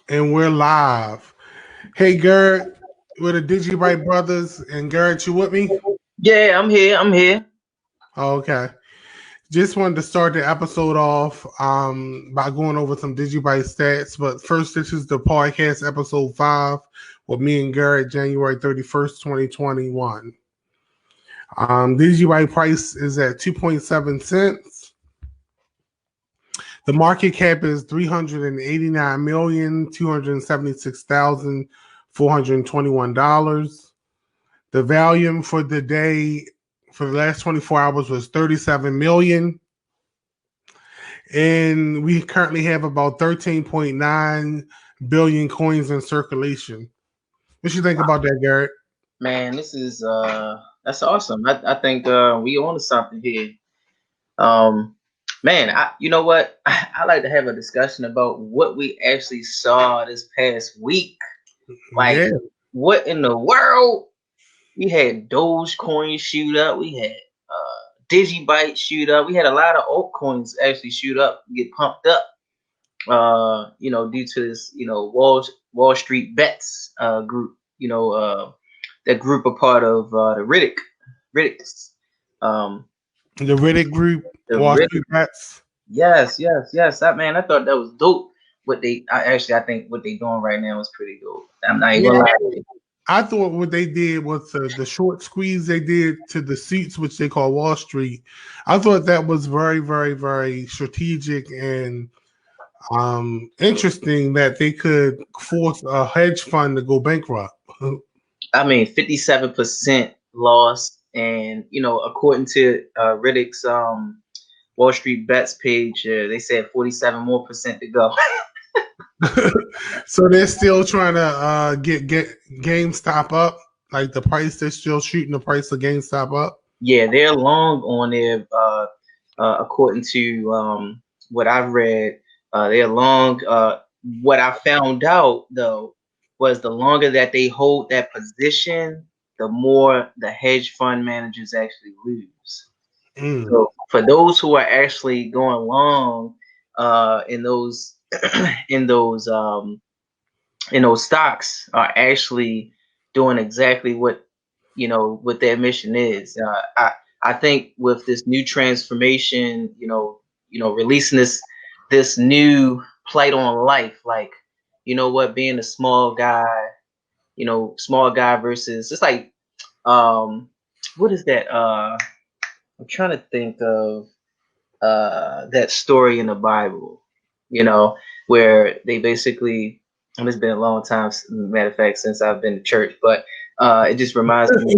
And we're live. Hey, Garrett, we're the DigiByte brothers. And Garrett, you with me? Yeah, I'm here. I'm here. Oh, okay. Just wanted to start the episode off by going over some DigiByte stats. But first, this is the podcast episode 5 with me and Garrett, January 31st, 2021. DigiByte price is at 2.7 cents. The market cap is 389,276,421. The volume for the day for the last 24 hours was 37 million. And we currently have about 13.9 billion coins in circulation. What you think about that, Garrett? Man, this is that's awesome. I think we on to something here. Um man, you know what? I like to have a discussion about what we actually saw this past week. Like Yeah. what in the world? We had Dogecoin shoot up, we had DigiByte shoot up, we had a lot of altcoins actually shoot up, get pumped up. Due to this, Wall Street Bets group, that group a part of the Riddick, um, The Reddit group, the Wall Riddick. Street Bets. Yes. That man, I thought that was dope. I think what they doing right now is pretty dope. I'm not even Yeah. gonna lie to you. I thought what they did was the short squeeze they did to the seats, which they call Wall Street. I thought that was very, very, very strategic and interesting that they could force a hedge fund to go bankrupt. I mean, 57% loss, and according to Riddick's Wall Street Bets page, they said 47% more to go. So they're still trying to get GameStop up. Like the price, they're still shooting the price of GameStop up. Yeah, they're long on there. According to what I've read, they're long. What I found out though was the longer that they hold that position, the more the hedge fund managers actually lose. Mm. So for those who are actually going long in those in those stocks are actually doing exactly what their mission is. I think with this new transformation, releasing this new plight on life, like being a small guy versus it's like what is that? I'm trying to think of that story in the Bible, where they basically, and it's been a long time, matter of fact, since I've been to church, but it just reminds me,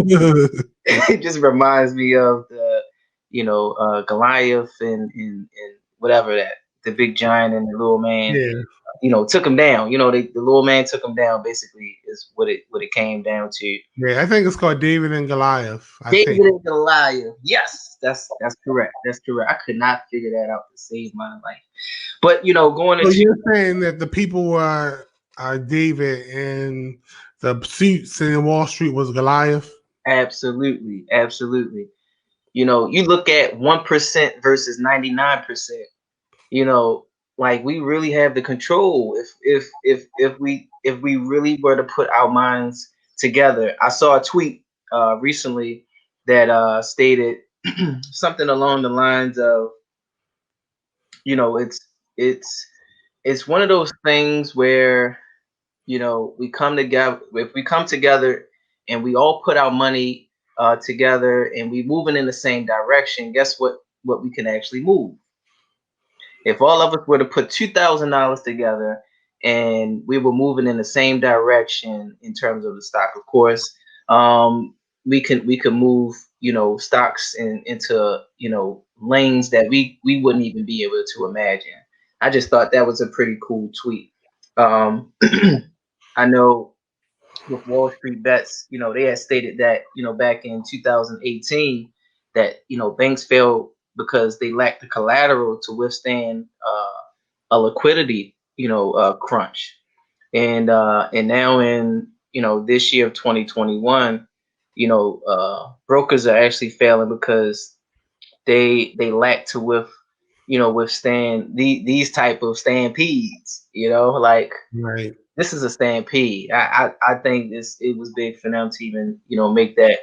it just reminds me of the, Goliath and whatever that, the big giant and the little man, Yeah, took him down. The little man took him down. Basically, is what it came down to. yeah. I think it's called David and Goliath. I David think. and Goliath. Yes, that's correct. That's correct. I could not figure that out to save my life. But going So into you're saying that the people are David and the suits in Wall Street was Goliath? absolutely, absolutely. You look at 1% versus 99%. You know, like we really have the control if we really were to put our minds together. I saw a tweet recently that stated something along the lines of, it's it's one of those things where we come together. If we come together and we all put our money together and we moving in the same direction, guess what we can actually move. If all of us were to put $2,000 together and we were moving in the same direction in terms of the stock, of course, we could move stocks into lanes that we wouldn't even be able to imagine. I just thought that was a pretty cool tweet. Um, I know with Wall Street Bets, they had stated that back in 2018 that banks failed because they lacked the collateral to withstand a liquidity crunch, and now in this year of 2021, brokers are actually failing because they lack to withstand these type of stampedes. Like Right. this is a stampede. I think it was big for them to even make that.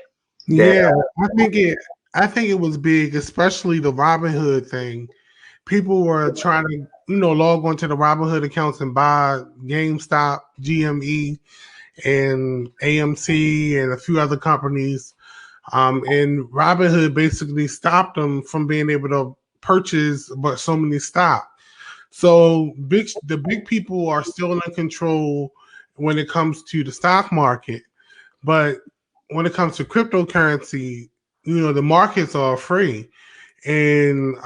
Yeah, I think it. I think it was big, especially the Robinhood thing. People were trying to, log onto the Robinhood accounts and buy GameStop, GME, and AMC, and a few other companies. And Robinhood basically stopped them from being able to purchase, but so many stock. So the big people are still in control when it comes to the stock market, but when it comes to cryptocurrency, the markets are free, and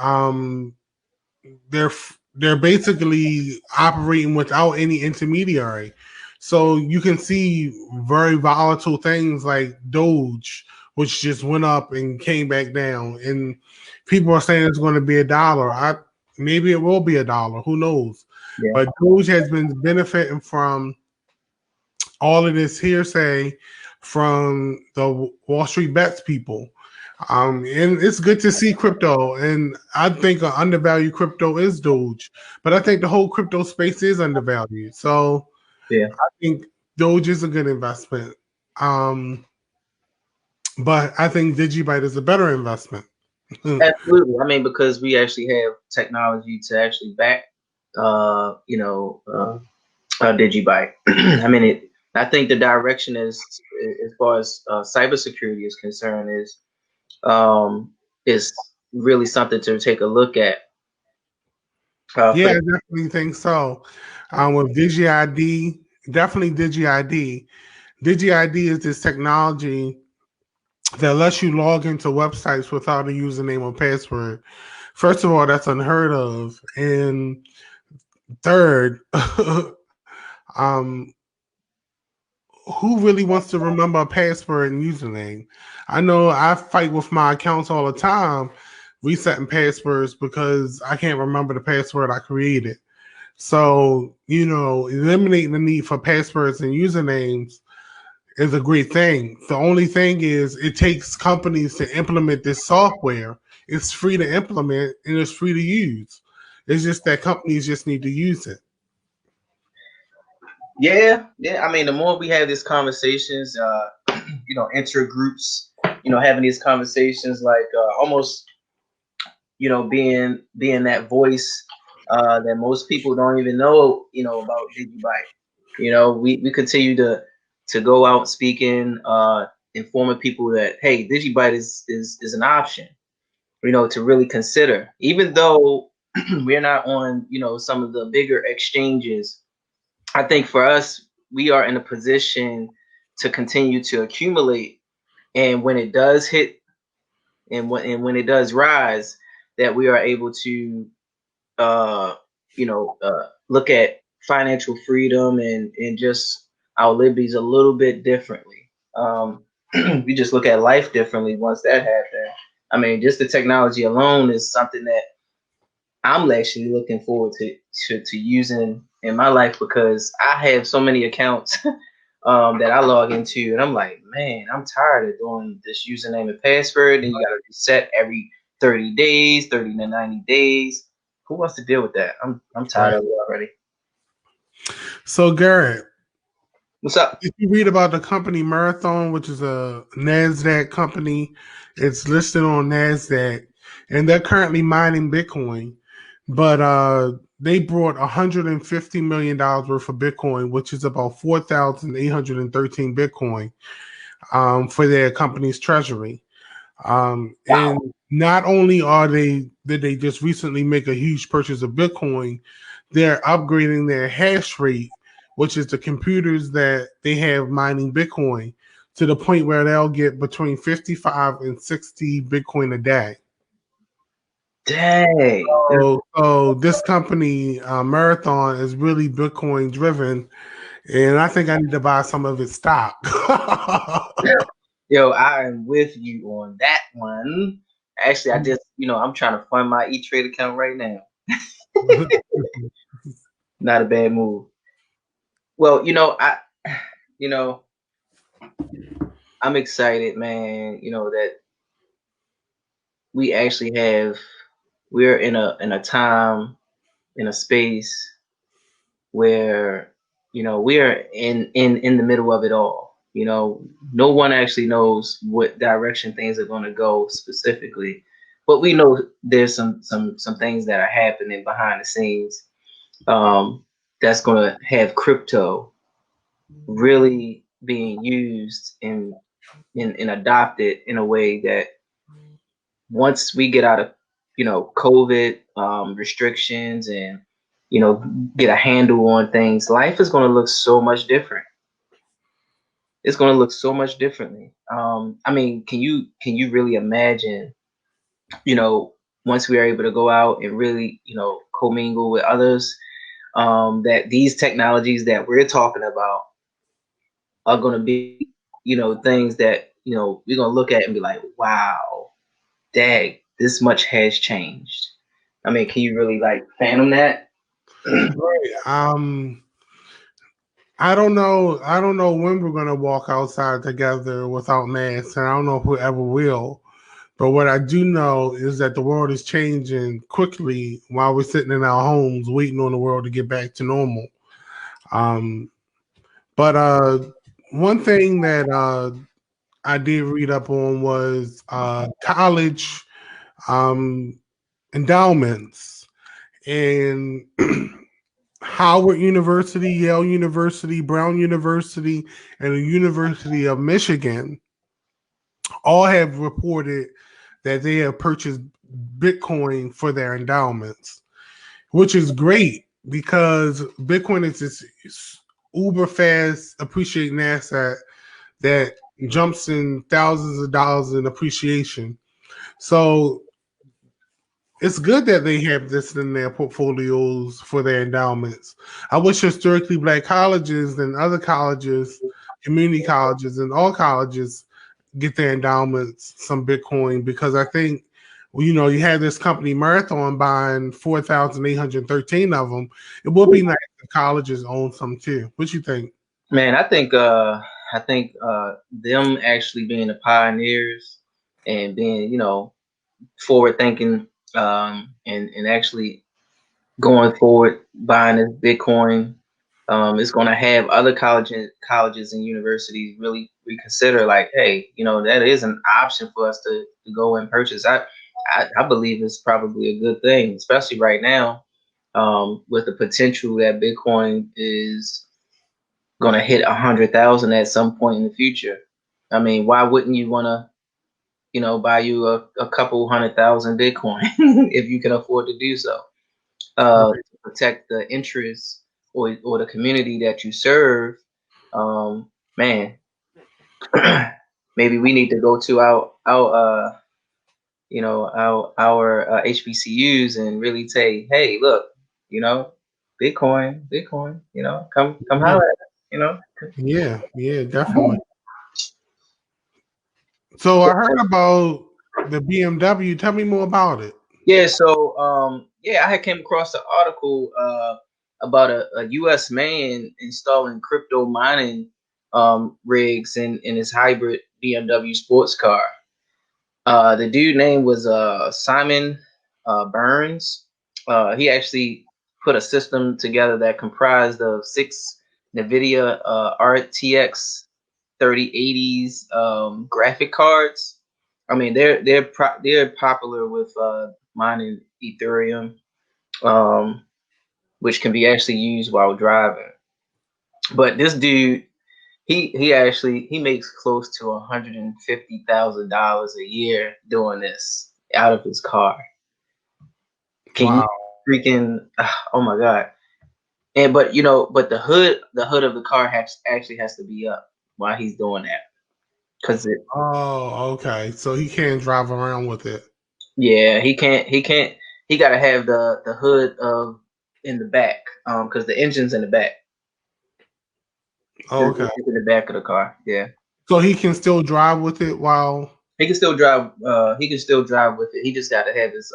they're they're basically operating without any intermediary. So you can see very volatile things like Doge, which just went up and came back down, and people are saying it's going to be $1. Maybe it will be $1. Who knows? Yeah. But Doge has been benefiting from all of this hearsay from the Wall Street bets people. And it's good to see crypto. And I think an undervalued crypto is Doge, but I think the whole crypto space is undervalued. So Yeah. I think Doge is a good investment. But I think DigiByte is a better investment. Absolutely. I mean, because we actually have technology to actually back, DigiByte. I mean, I think the direction is, as far as cybersecurity is concerned, is really something to take a look at. Yeah, I definitely think so. With DigiID, definitely DigiID. DigiID is this technology that lets you log into websites without a username or password. First of all, that's unheard of. And third, um, who really wants to remember a password and username? I know I fight with my accounts all the time, resetting passwords because I can't remember the password I created. So, eliminating the need for passwords and usernames is a great thing. The only thing is it takes companies to implement this software. It's free to implement and it's free to use. It's just that companies just need to use it. Yeah, yeah. I mean, the more we have these conversations, inter groups, having these conversations, like almost, being that voice that most people don't even know, about DigiByte. We continue to go out speaking, informing people that hey, DigiByte is an option, to really consider, even though we're not on, some of the bigger exchanges. I think for us, we are in a position to continue to accumulate, and when it does hit, and when it does rise, that we are able to, look at financial freedom and just our liberties a little bit differently. We just look at life differently once that happens. I mean, just the technology alone is something that I'm actually looking forward to using in my life, because I have so many accounts that I log into, and I'm like, man, I'm tired of doing this username and password, and you got to reset every 30 days, 30 to 90 days. Who wants to deal with that? I'm tired Right. of it already. So, Garrett, What's up? if you read about the company Marathon, which is a NASDAQ company, it's listed on NASDAQ, and they're currently mining Bitcoin. But they brought $150 million worth of Bitcoin, which is about 4,813 Bitcoin, for their company's treasury. And Wow. not only did they just recently make a huge purchase of Bitcoin, they're upgrading their hash rate, which is the computers that they have mining Bitcoin, to the point where they'll get between 55 and 60 Bitcoin a day. Dang. So this company, Marathon, is really Bitcoin driven, and I think I need to buy some of its stock. Yo, I am with you on that one. Actually, I just, I'm trying to fund my E-Trade account right now. Not a bad move. Well, you know, I'm excited, man, that we actually have we're in a time, in a space where, you know, we are in the middle of it all. You know, no one actually knows what direction things are going to go specifically, but we know there's some things that are happening behind the scenes, um, that's going to have crypto really being used and adopted in a way that once we get out of, you know, COVID, restrictions, and, you know, get a handle on things, life is going to look so much different. It's going to look so much differently. I mean, can you really imagine, you know, once we are able to go out and really, you know, commingle with others, that these technologies that we're talking about are going to be, you know, things that, you know, we're going to look at and be like, wow, dang, this much has changed. I mean, can you really like fathom that? Right. I don't know. I don't know when we're gonna walk outside together without masks, and I don't know if we ever will. But what I do know is that the world is changing quickly while we're sitting in our homes waiting on the world to get back to normal. Um, but one thing that I did read up on was college um, endowments. And Howard University, Yale University, Brown University, and the University of Michigan all have reported that they have purchased Bitcoin for their endowments, which is great because Bitcoin is this uber fast appreciating asset that jumps in thousands of dollars in appreciation. So it's good that they have this in their portfolios for their endowments. I wish historically black colleges and other colleges, community colleges, and all colleges get their endowments some Bitcoin because I think, well, you know, you had this company Marathon buying 4,813 of them. It would be nice if colleges own some too. What you think? Man, I think them actually being the pioneers and being, you know, forward thinking, and actually going forward buying this Bitcoin, is going to have other colleges and universities really reconsider, like, hey, you know, that is an option for us to go and purchase. I believe it's probably a good thing, especially right now, with the potential that Bitcoin is going to hit 100,000 at some point in the future. I mean, why wouldn't you want to, you know, buy you a couple 100,000 Bitcoin if you can afford to do so, to protect the interests or the community that you serve? Man, maybe we need to go to our you know, our HBCUs and really say, hey, look, you know, Bitcoin, you know, come Yeah, holler at us, you know. yeah, definitely. So I heard about the BMW. Tell me more about it. Yeah, so yeah, I had came across an article about a US man installing crypto mining rigs in his hybrid BMW sports car. The dude name was Simon Burns. He actually put a system together that comprised of six NVIDIA RTX 3080s graphic cards. I mean, they're popular with mining Ethereum, um, which can be actually used while driving. But this dude, he actually he makes close to $150,000 a year doing this out of his car. Can you Wow. freaking? Oh my god! And but you know, but the hood of the car actually has to be up while he's doing that, because it. Oh, okay. So he can't drive around with it. Yeah, he can't. He got to have the hood of in the back, because the engine's in the back. Oh, The okay. engine's in the back of the car. Yeah. So he can still drive with it while. He can still drive. He can still drive with it. He just got to have his.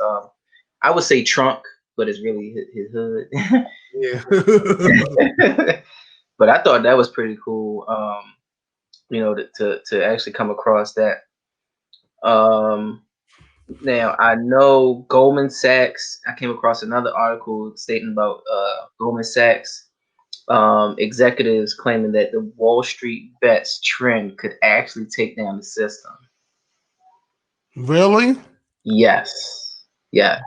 I would say trunk, but it's really his hood. Yeah. But I thought that was pretty cool. You know, to actually come across that. Um, Now I know Goldman Sachs. I came across another article stating about Goldman Sachs executives claiming that the Wall Street bets trend could actually take down the system. Really? Yes, yeah.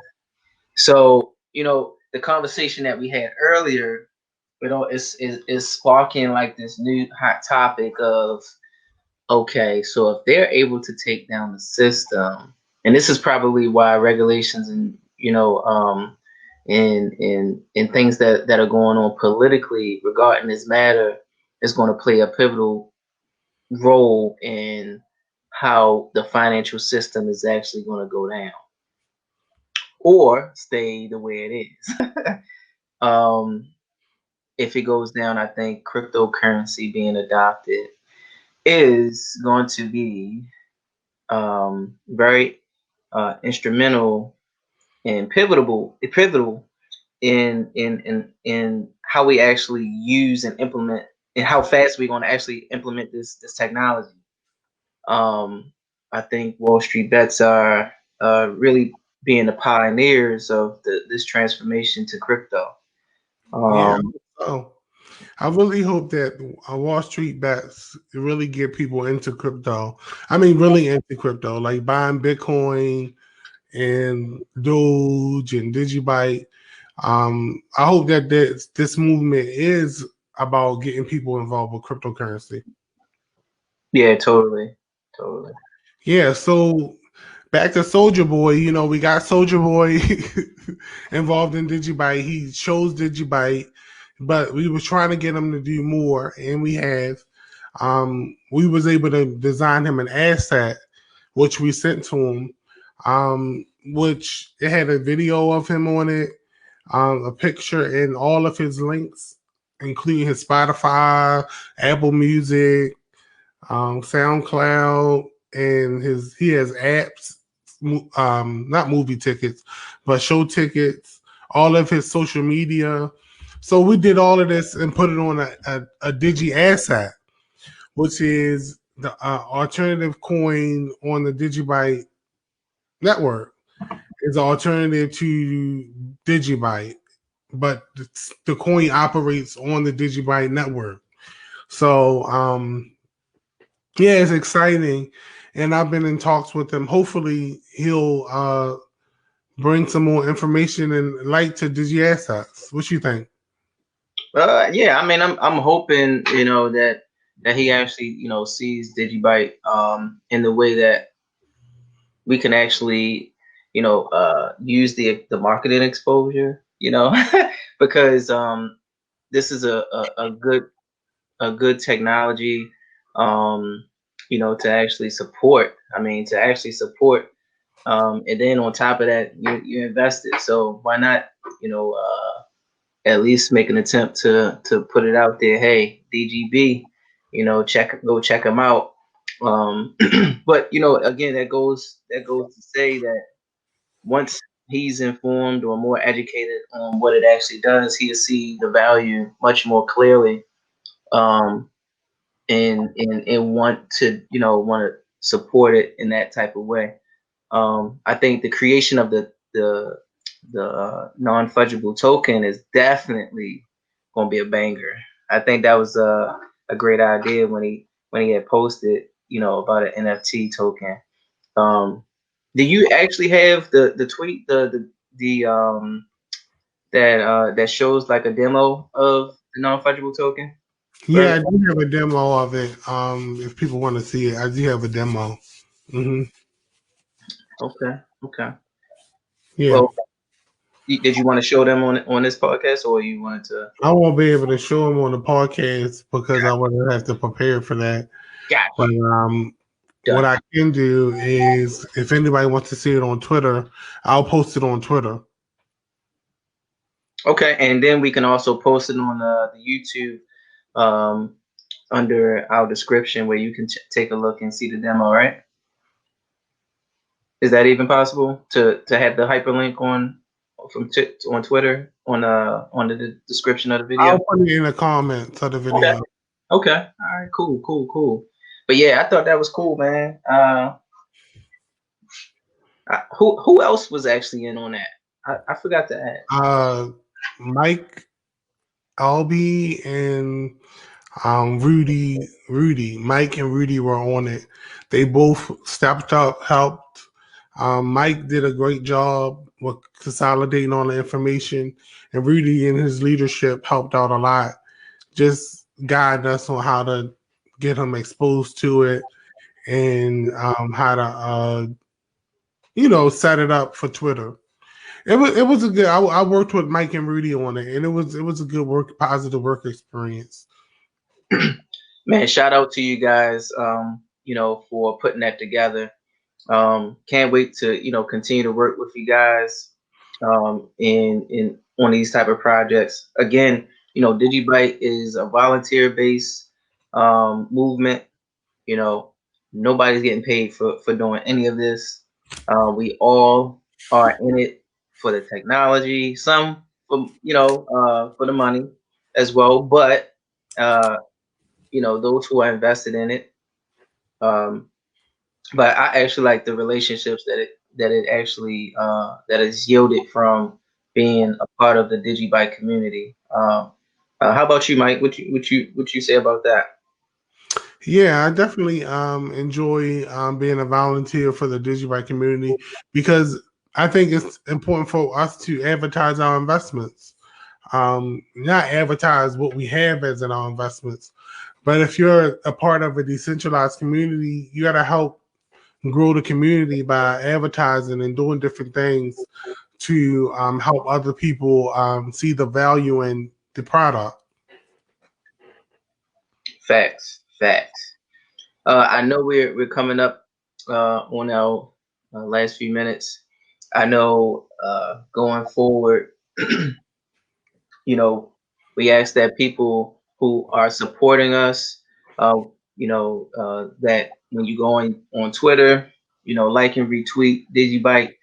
So the conversation that we had earlier, is sparking like this new hot topic of, okay, so if they're able to take down the system, and this is probably why regulations and in things that are going on politically regarding this matter is going to play a pivotal role in how the financial system is actually going to go down or stay the way it is. um, if it goes down, I think cryptocurrency being adopted is going to be very instrumental and pivotal in how we actually use and implement, and how fast we're going to actually implement this technology. I think Wall Street bets are really being the pioneers of this transformation to crypto. Yeah. Um, So I really hope that Wall Street bets really get people into crypto. I mean, really into crypto, like buying Bitcoin and Doge and DigiByte. I hope that this movement is about getting people involved with cryptocurrency. yeah, totally. Yeah, so back to Soldier Boy, we got Soldier Boy involved in DigiByte. He chose DigiByte, but we was trying to get him to do more, and we have. We was able to design him an asset, which we sent to him, which it had a video of him on it, a picture, and all of his links, including his Spotify, Apple Music, SoundCloud, and he has apps, not movie tickets, but show tickets, all of his social media. So we did all of this and put it on a Digi asset, which is the alternative coin on the DigiByte network. It's an alternative to DigiByte, but the coin operates on the DigiByte network. So yeah, it's exciting, and I've been in talks with him. Hopefully, he'll bring some more information and light to Digi assets. What you think? Yeah, I mean, I'm hoping that he actually sees DigiByte in the way that we can actually use the marketing exposure, because this is a good technology, to actually support. I mean, to actually support, and then on top of that, you invested. So why not, at least make an attempt to put it out there? Hey, DGB, go check them out. But again, that goes to say that once he's informed or more educated on what it actually does, he'll see the value much more clearly. Um, and want to support it in that type of way. I think the creation of the non fungible token is definitely going to be a banger. I think that was a great idea when he had posted about an NFT token. Um, do you actually have the tweet that shows like a demo of the non fungible token? Yeah, I do have a demo of it. If people want to see it, I do have a demo. Hmm. Okay. Yeah, Well, did you want to show them on this podcast, or you wanted to? I won't be able to show them on the podcast because I would have to prepare for that. Gotcha. But what Done. I can do is, if anybody wants to see it on Twitter, I'll post it on Twitter. Okay, and then we can also post it on the YouTube um, under our description where you can take a look and see the demo. Right? Is that even possible to have the hyperlink on Twitter on the description of the video? I'll put it in the comments of the Okay. video. Okay. All right. Cool. But yeah, I thought that was cool, man. Who else was actually in on that? I forgot to ask. Mike Albee and Rudy, Mike and Rudy were on it. They both stepped up, helped. Mike did a great job with consolidating all the information, and Rudy and his leadership helped out a lot, just guiding us on how to get him exposed to it and how to, set it up for Twitter. It was a good. I worked with Mike and Rudy on it, and it was a good positive work experience. Man, shout out to you guys. For putting that together. Can't wait to continue to work with you guys in on these type of projects. Again, DigiByte is a volunteer based movement. You know, nobody's getting paid for doing any of this. We all are in it for the technology, some for the money as well, but uh, those who are invested in it. Um, but I actually like the relationships that it actually that is yielded from being a part of the DigiByte community. How about you, Mike? What you say about that? Yeah, I definitely enjoy being a volunteer for the DigiByte community because I think it's important for us to advertise our investments. Not advertise what we have as in our investments, but if you're a part of a decentralized community, you got to help grow the community by advertising and doing different things to help other people see the value in the product. Facts, facts. I know we're coming up on our last few minutes. I know going forward, you know, we ask that people who are supporting us, uh, that when you go on Twitter, like and retweet DigiByte,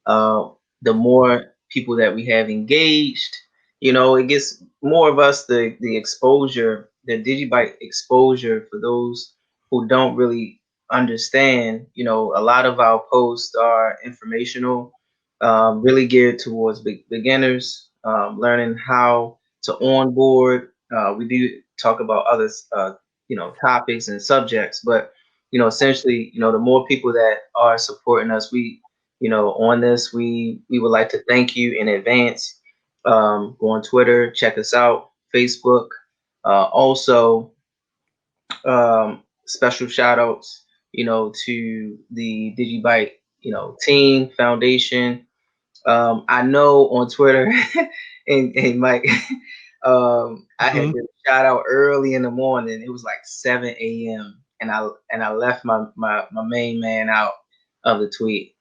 uh, the more people that we have engaged, it gets more of us the exposure, the DigiByte exposure for those who don't really understand. A lot of our posts are informational, really geared towards beginners, learning how to onboard. We do talk about other, topics and subjects, but essentially, the more people that are supporting us, on this, we would like to thank you in advance. Go on Twitter, check us out, Facebook. Also, special shout outs, to the DigiByte, team foundation. I know on Twitter and Mike, I had Mhm. this shout out early in the morning. It was like 7 a.m. and I left my main man out of the tweet,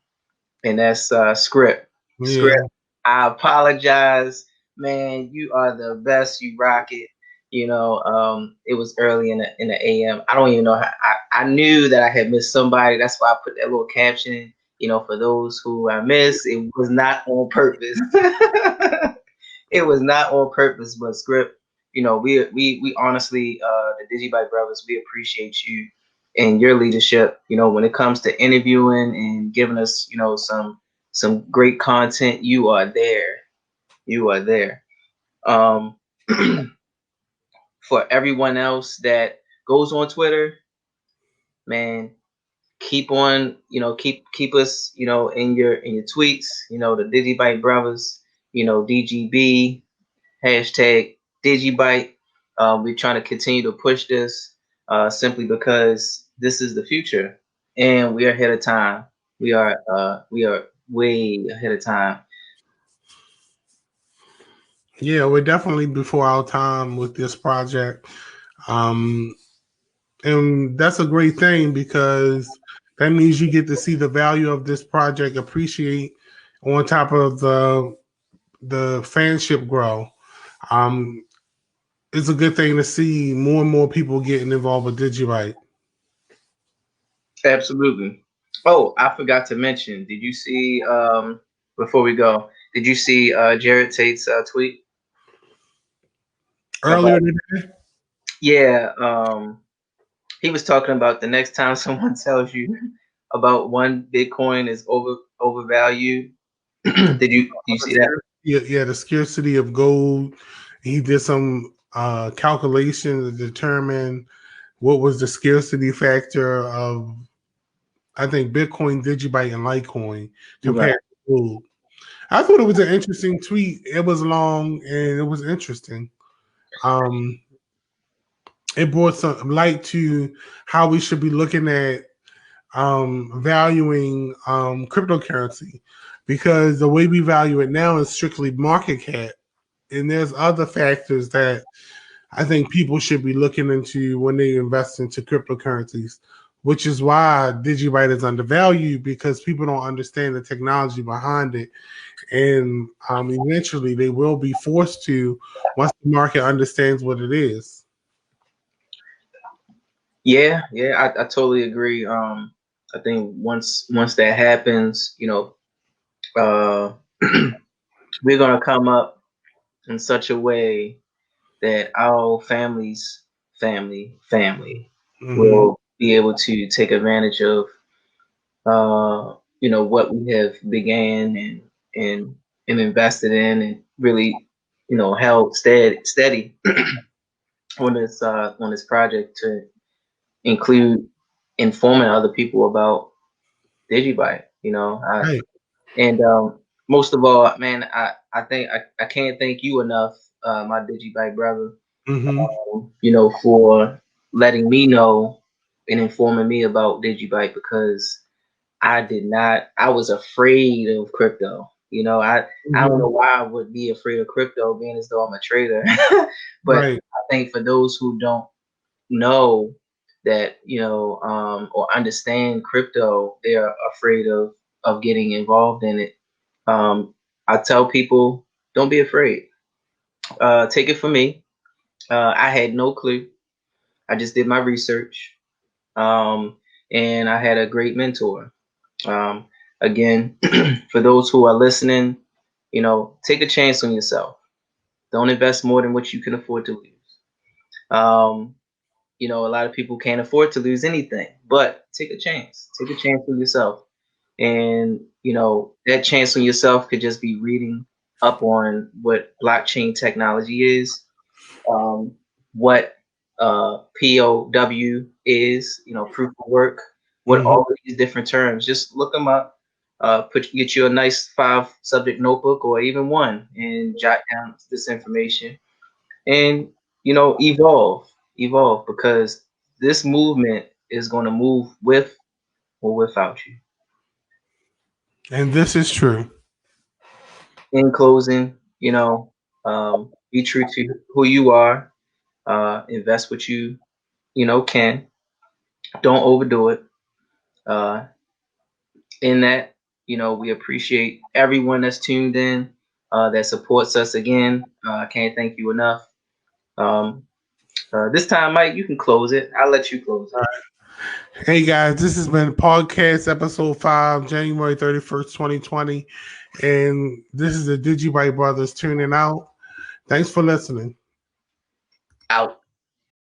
and that's Script. Script. Yeah. I apologize, man. You are the best. You rock it. It was early in the AM. I don't even know how. I knew that I had missed somebody. That's why I put that little caption. For those who I missed, it was not on purpose. It was not on purpose, but Script. We honestly, the DigiByte brothers, we appreciate you and your leadership. When it comes to interviewing and giving us, some great content, you are there. You are there. Um, for everyone else that goes on Twitter, man, keep on, keep us, in your tweets, the DigiByte brothers, DGB, hashtag DigiByte. We're trying to continue to push this simply because this is the future and we are ahead of time. We are way ahead of time. Yeah, we're definitely before our time with this project. Um, and that's a great thing because that means you get to see the value of this project appreciate on top of the fanship grow. Um, it's a good thing to see more and more people getting involved with Digibite. Absolutely. Oh, I forgot to mention. Did you see before we go? Did you see Jared Tate's tweet Earlier about? today, Yeah, he was talking about the next time someone tells you about one Bitcoin is overvalued. Did you see that? Yeah, the scarcity of gold. He did some calculations to determine what was the scarcity factor of, I think, Bitcoin, DigiByte, and Litecoin Right. compared to gold. I thought it was an interesting tweet. It was long and it was interesting. Um, it brought some light to how we should be looking at valuing cryptocurrency, because the way we value it now is strictly market cap, and there's other factors that I think people should be looking into when they invest into cryptocurrencies, which is why DigiByte is undervalued, because people don't understand the technology behind it. And eventually they will be forced to, once the market understands what it is. Yeah, I totally agree. I think once that happens, uh, we're gonna come up in such a way that our family Mm-hmm. will be able to take advantage of what we have began and and invested in, and really held steady on this project to include informing other people about DigiByte. Right. And most of all, man, I think I can't thank you enough, my DigiByte brother, Mm-hmm. for letting me know and informing me about DigiByte, because I was afraid of crypto. I don't Mm-hmm. know why I would be afraid of crypto, being as though I'm a trader. But Right. I think for those who don't know that, or understand crypto, they're afraid of getting involved in it. I tell people, don't be afraid. Take it from me. I had no clue. I just did my research, um, and I had a great mentor. Um, Again, for those who are listening, take a chance on yourself. Don't invest more than what you can afford to lose. Um, a lot of people can't afford to lose anything, but take a chance. Take a chance on yourself. And, that chance on yourself could just be reading up on what blockchain technology is, what POW is, proof of work, what Mm-hmm. all of these different terms. Just look them up. Get you a nice 5 subject notebook, or even one, and jot down this information, and evolve, because this movement is going to move with or without you. And this is true. In closing, be true to who you are. Invest what you can. Don't overdo it. Uh, in that, we appreciate everyone that's tuned in, that supports us. Again, I can't thank you enough. Um, this time, Mike, you can close it. I'll let you close it. Hey guys, this has been podcast episode 5, January 31st, 2020. And this is the DigiByte Brothers tuning out. Thanks for listening. Out.